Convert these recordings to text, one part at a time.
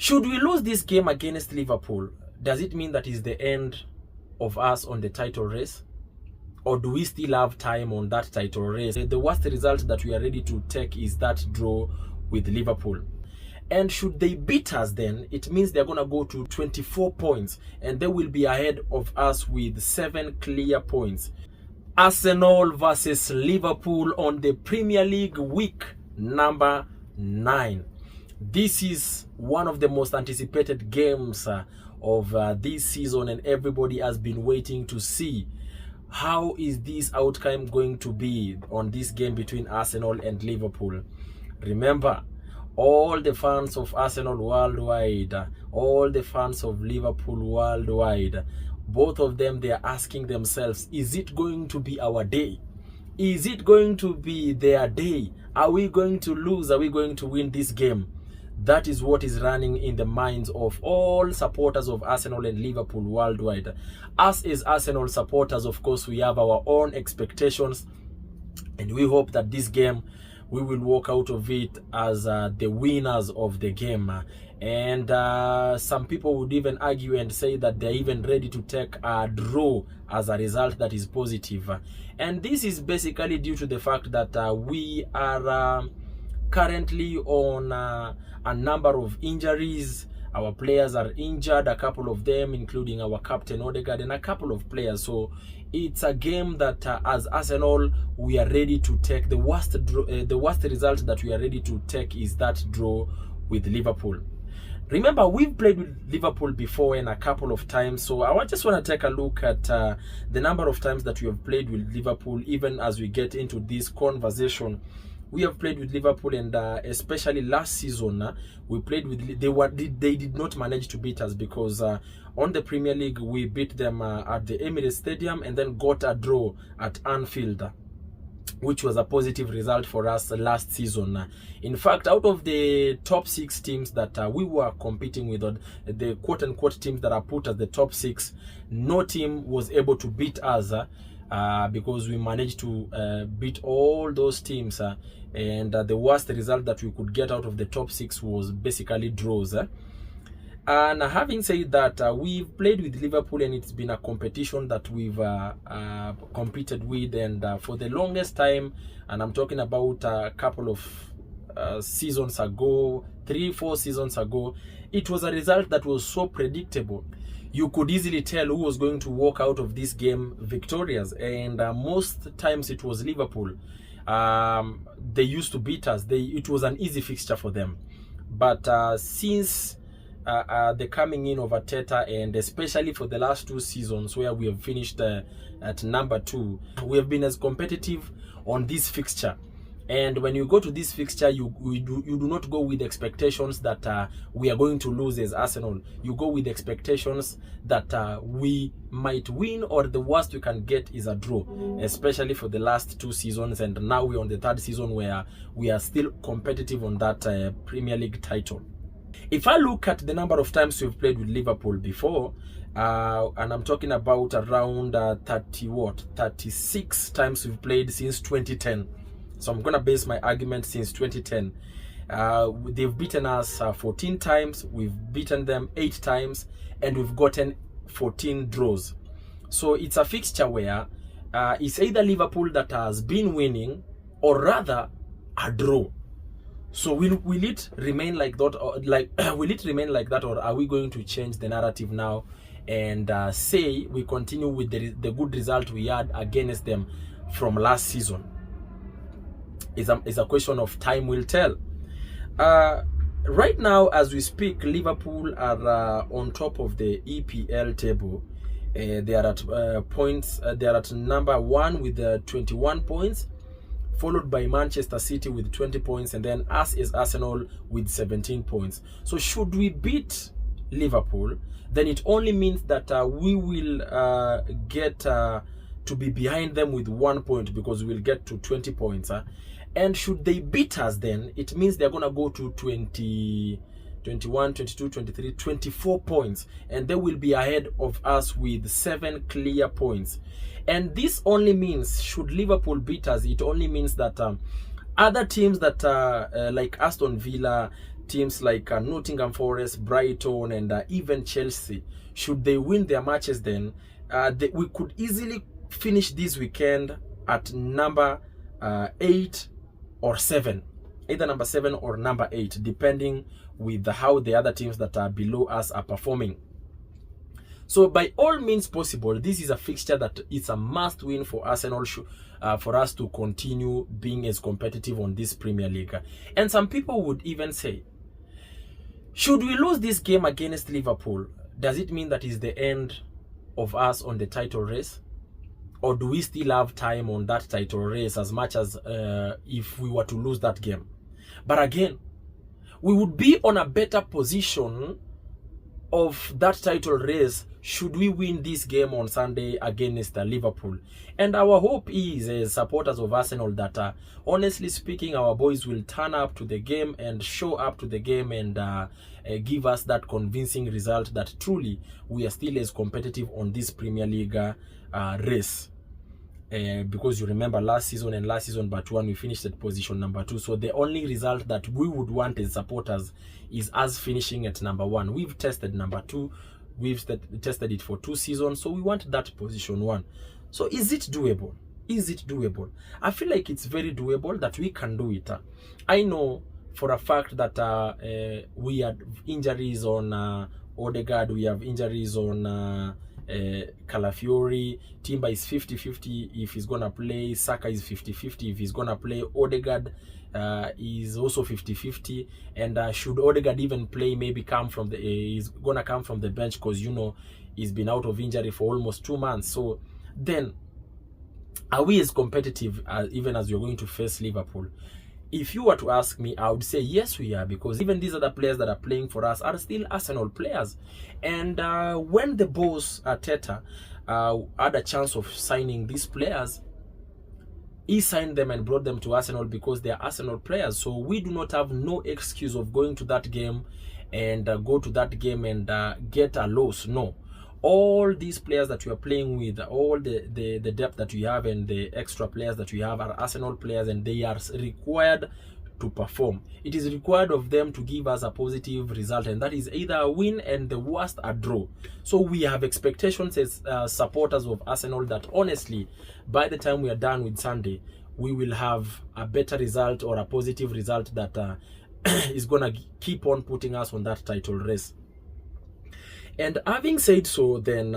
Should we lose this game against Liverpool, does it mean that is the end of us on the title race? Or do we still have time on that title race? The worst result that we are ready to take is that draw with Liverpool. And should they beat us, then it means they're going to go to 24 points and they will be ahead of us with 7 clear points. Arsenal versus Liverpool on the Premier League week number 9. This is one of the most anticipated games of this season, and everybody has been waiting to see how is this outcome going to be on this game between Arsenal and Liverpool. Remember, all the fans of Arsenal worldwide, all the fans of Liverpool worldwide, both of them, they are asking themselves, is it going to be our day? Is it going to be their day? Are we going to lose? Are we going to win this game? That is what is running in the minds of all supporters of Arsenal and Liverpool worldwide. Us as Arsenal supporters, of course, we have our own expectations, and we hope that this game, we will walk out of it as the winners of the game. And some people would even argue and say that they're even ready to take a draw as a result that is positive. And this is basically due to the fact that we are currently on a number of injuries. Our players are injured, a couple of them, including our captain Odegaard and a couple of players. So it's a game that as Arsenal, we are ready to take. The worst result that we are ready to take is that draw with Liverpool. Remember, we've played with Liverpool before and a couple of times, so I just want to take a look at the number of times that we have played with Liverpool, even as we get into this conversation. We have played with Liverpool, and especially last season, we played with. They did not manage to beat us because on the Premier League we beat them at the Emirates Stadium and then got a draw at Anfield, which was a positive result for us last season. In fact, out of the top 6 teams that we were competing with, the quote-unquote teams that are put as the top 6, no team was able to beat us because we managed to beat all those teams. And the worst result that we could get out of the top 6 was basically draws. And having said that, we've played with Liverpool, and it's been a competition that we've competed with, and for the longest time, and I'm talking about a couple of seasons ago, 3-4 seasons ago, it was a result that was so predictable. You could easily tell who was going to walk out of this game victorious, and most times it was Liverpool. They used to beat us. It was an easy fixture for them. But since the coming in of Arteta, and especially for the last 2 seasons where we have finished at number 2, we have been as competitive on this fixture. And when you go to this fixture, you do not go with expectations that we are going to lose as Arsenal. You go with expectations that we might win, or the worst we can get is a draw, especially for the last 2 seasons. And now we're on the 3rd season where we are still competitive on that Premier League title. If I look at the number of times we've played with Liverpool before, and I'm talking about around 36 times we've played since 2010. So I'm going to base my argument since 2010. They've beaten us 14 times, we've beaten them 8 times, and we've gotten 14 draws. So it's a fixture where it's either Liverpool that has been winning, or rather a draw. So will it remain like that, or will it remain like that, or are we going to change the narrative now and say we continue with the good result we had against them from last season? Is a question of time will tell. Right now, as we speak, Liverpool are on top of the EPL table. They are at points. They are at number 1 with 21 points. Followed by Manchester City with 20 points, and then us as Arsenal with 17 points. So should we beat Liverpool, then it only means that we will get to be behind them with 1 point, because we'll get to 20 points. And should they beat us, then it means they're going to go to 20, 21, 22, 23, 24 points, and they will be ahead of us with 7 clear points. And this only means, should Liverpool beat us, it only means that other teams that like Aston Villa, teams like Nottingham Forest, Brighton, and even Chelsea, should they win their matches, then we could easily finish this weekend at number 8 or 7, either number 7 or number 8, depending with how the other teams that are below us are performing. So by all means possible, this is a fixture that it's a must win for Arsenal, for us to continue being as competitive on this Premier League. And some people would even say, should we lose this game against Liverpool, does it mean that is the end of us on the title race? Or do we still have time on that title race as much as if we were to lose that game? But again, we would be on a better position of that title race should we win this game on Sunday against Liverpool. And our hope is, as supporters of Arsenal, that honestly speaking, our boys will turn up to the game and show up to the game and give us that convincing result that truly we are still as competitive on this Premier League race. Because you remember last season and last season but one, we finished at position number 2. So the only result that we would want as supporters is us finishing at number 1. We've tested number 2. We've tested it for 2 seasons. So we want that position 1. So is it doable? Is it doable? I feel like it's very doable, that we can do it. I know for a fact that we have injuries on Odegaard. We have injuries on Calafiori. Timber is 50-50 if he's gonna play. Saka is 50-50 if he's gonna play. Odegaard is also 50-50, and should Odegaard even play, maybe come from the he's gonna come from the bench, because you know he's been out of injury for almost 2 months. So then, are we as competitive even as we're going to face Liverpool? If you were to ask me, I would say yes, we are, because even these other players that are playing for us are still Arsenal players. And when the boss Arteta had a chance of signing these players, he signed them and brought them to Arsenal because they are Arsenal players. So we do not have no excuse of going to that game and go to that game and get a loss. No. All these players that we are playing with, all the depth that we have and the extra players that we have are Arsenal players, and they are required to perform. It is required of them to give us a positive result, and that is either a win and the worst a draw. So we have expectations as supporters of Arsenal that honestly, by the time we are done with Sunday, we will have a better result or a positive result that is going to keep on putting us on that title race. And having said so, then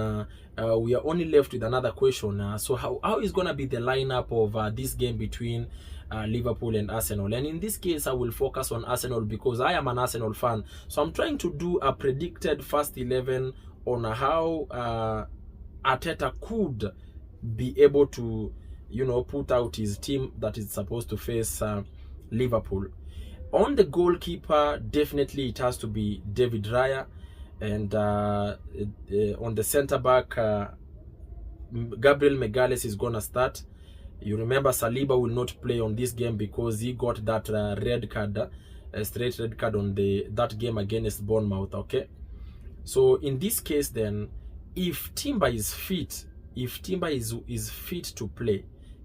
we are only left with another question. So how is going to be the lineup of this game between Liverpool and Arsenal? And in this case, I will focus on Arsenal because I am an Arsenal fan. So I'm trying to do a predicted first 11 on how Arteta could be able to, you know, put out his team that is supposed to face Liverpool. On the goalkeeper, definitely it has to be David Raya. And on the center back, Gabriel Magalhaes is gonna start. You remember Saliba will not play on this game because he got that red card, a straight red card on that game against Bournemouth. Okay, so in this case, then, if Timber is fit, if Timber is fit to play,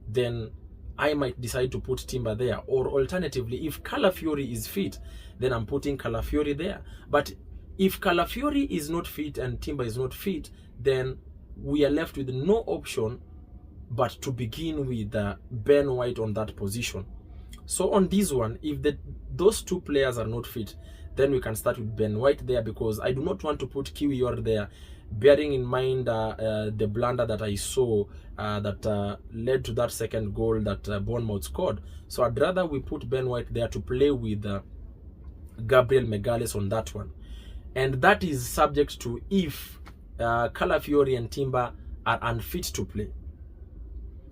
then I might decide to put Timber there. Or alternatively, if Calafiori is fit, then I'm putting Calafiori there. But if Calafiori is not fit and Timber is not fit, then we are left with no option but to begin with Ben White on that position. So on this one, if those two players are not fit, then we can start with Ben White there, because I do not want to put Kiwior there, bearing in mind the blunder that I saw that led to that second goal that Bournemouth scored. So I'd rather we put Ben White there to play with Gabriel Magalhaes on that one. And that is subject to if Calafiori and Timber are unfit to play.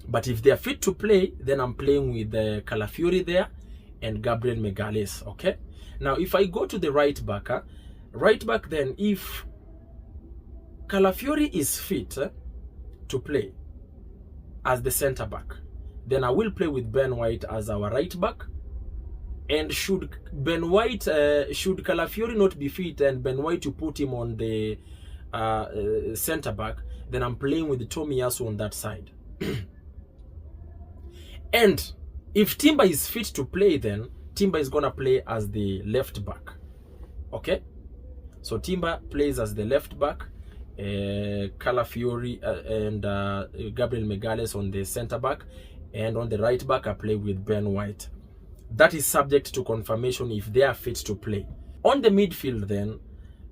But if they are fit to play, then I'm playing with Calafiori there and Gabriel Magalhaes. Okay. Now, if I go to the right back, then if Calafiori is fit to play as the center back, then I will play with Ben White as our right back. And should Calafiori not be fit and Ben White to put him on the center back, then I'm playing with Tomiyasu on that side. And if Timber is fit to play, then Timber is gonna play as the left back. Okay, so Timber plays as the left back, Calafiori and Gabriel Megales on the center back, and on the right back I play with Ben White. That is subject to confirmation if they are fit to play. On the midfield then,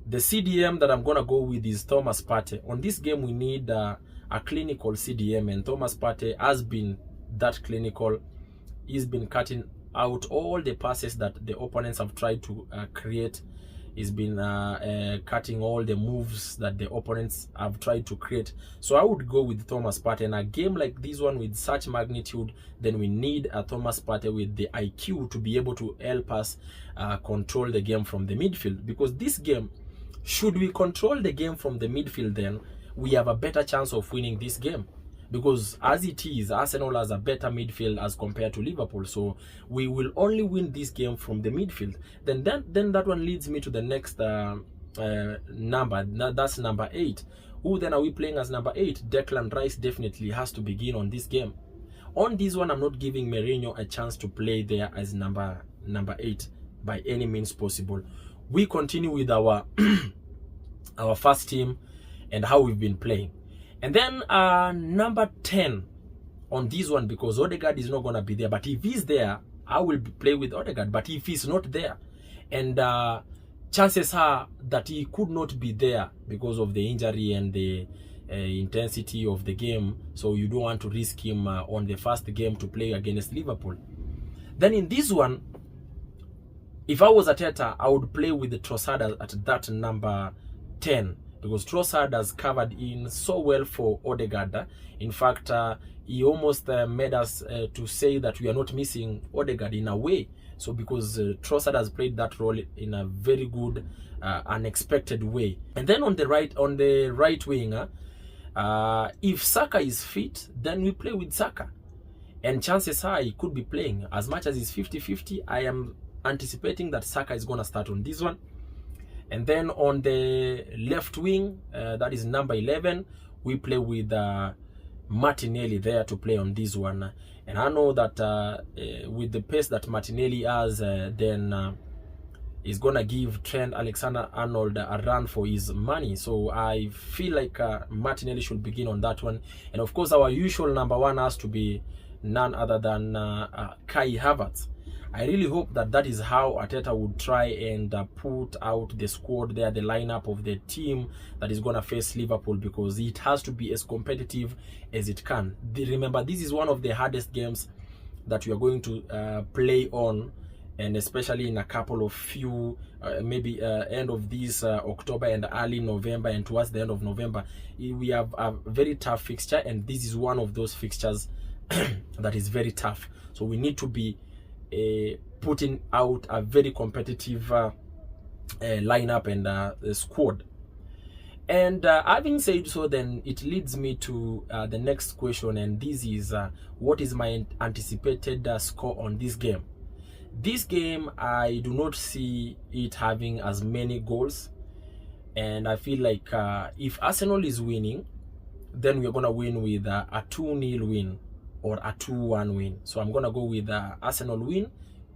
the CDM that I'm gonna go with is Thomas Partey. On this game we need a clinical CDM, and Thomas Partey has been that clinical. He's been cutting out all the passes that the opponents have tried to create. He's been cutting all the moves that the opponents have tried to create. So I would go with Thomas Partey. In a game like this one with such magnitude, then we need a Thomas Partey with the IQ to be able to help us control the game from the midfield. Because this game, should we control the game from the midfield, then we have a better chance of winning this game. Because as it is, Arsenal has a better midfield as compared to Liverpool. So we will only win this game from the midfield. Then that one leads me to the next number. That's number 8. Who then are we playing as number 8? Declan Rice definitely has to begin on this game. On this one, I'm not giving Mourinho a chance to play there as number 8 by any means possible. We continue with our our first team and how we've been playing. And then number 10 on this one, because Odegaard is not going to be there. But if he's there, I will play with Odegaard. But if he's not there, and chances are that he could not be there because of the injury and the intensity of the game. So you don't want to risk him on the first game to play against Liverpool. Then in this one, if I was Arteta, I would play with the Trossard at that number 10. Because Trossard has covered in so well for Odegaard. In fact, he almost made us to say that we are not missing Odegaard in a way. So because Trossard has played that role in a very good, unexpected way. And then on the right wing, if Saka is fit, then we play with Saka. And chances are he could be playing. As much as it's 50-50, I am anticipating that Saka is going to start on this one. And then on the left wing, that is number 11, we play with Martinelli there to play on this one. And I know that with the pace that Martinelli has, then he's going to give Trent Alexander-Arnold a run for his money. So I feel like Martinelli should begin on that one. And of course, our usual number 1 has to be none other than Kai Havertz. I really hope that that is how Arteta would try and put out the squad there, the lineup of the team that is going to face Liverpool, because it has to be as competitive as it can. Remember, this is one of the hardest games that we are going to play on, and especially in a couple of few, maybe end of this October and early November, and towards the end of November, we have a very tough fixture, and this is one of those fixtures that is very tough. So we need to be putting out a very competitive lineup and squad. And having said so, then it leads me to the next question, and this is what is my anticipated score on this game. This game, I do not see it having as many goals, and I feel like if Arsenal is winning, then we're gonna win with a 2-0 win or a 2-1 win. So I'm gonna go with Arsenal win,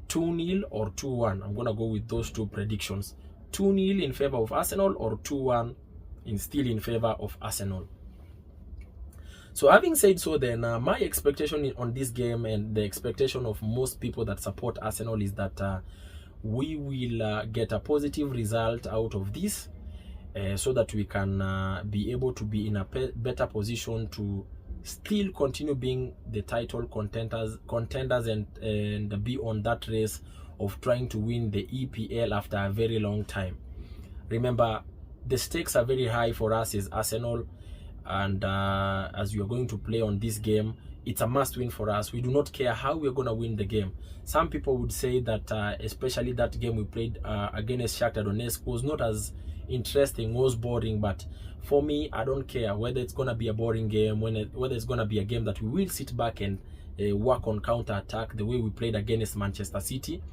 2-0 or 2-1. I'm gonna go with those two predictions: 2-0 in favor of Arsenal, or 2-1 still in favor of Arsenal. So having said so, then my expectation on this game, and the expectation of most people that support Arsenal, is that we will get a positive result out of this, so that we can be able to be in a better position to still continue being the title contenders and be on that race of trying to win the EPL after a very long time. Remember, the stakes are very high for us as Arsenal, and as we are going to play on this game, it's a must win for us. We do not care how we're going to win the game. Some people would say that especially that game we played against Shakhtar Donetsk was not as interesting, was boring. But for me, I don't care whether it's going to be a boring game, whether it's going to be a game that we will sit back and work on counter-attack the way we played against Manchester City,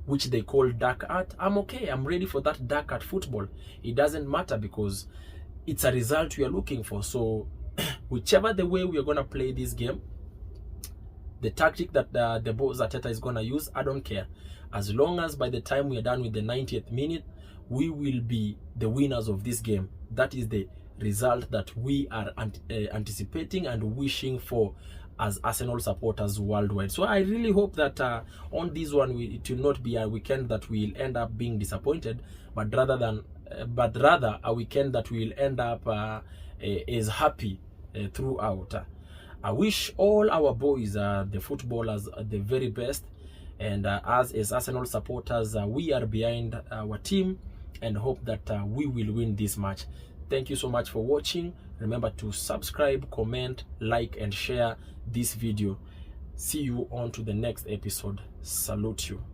which they call dark art. I'm okay. I'm ready for that dark art football. It doesn't matter, because it's a result we are looking for. So whichever the way we are going to play this game, the tactic that the boss Arteta is going to use, I don't care. As long as by the time we are done with the 90th minute, we will be the winners of this game. That is the result that we are anticipating and wishing for as Arsenal supporters worldwide. So I really hope that on this one, it will not be a weekend that we'll end up being disappointed, but rather a weekend that we'll end up is happy throughout. I wish all our boys, the footballers, the very best, and as Arsenal supporters, we are behind our team and hope that we will win this match. Thank you so much for watching. Remember to subscribe, comment, like, and share this video. See you on to the next episode. Salute you.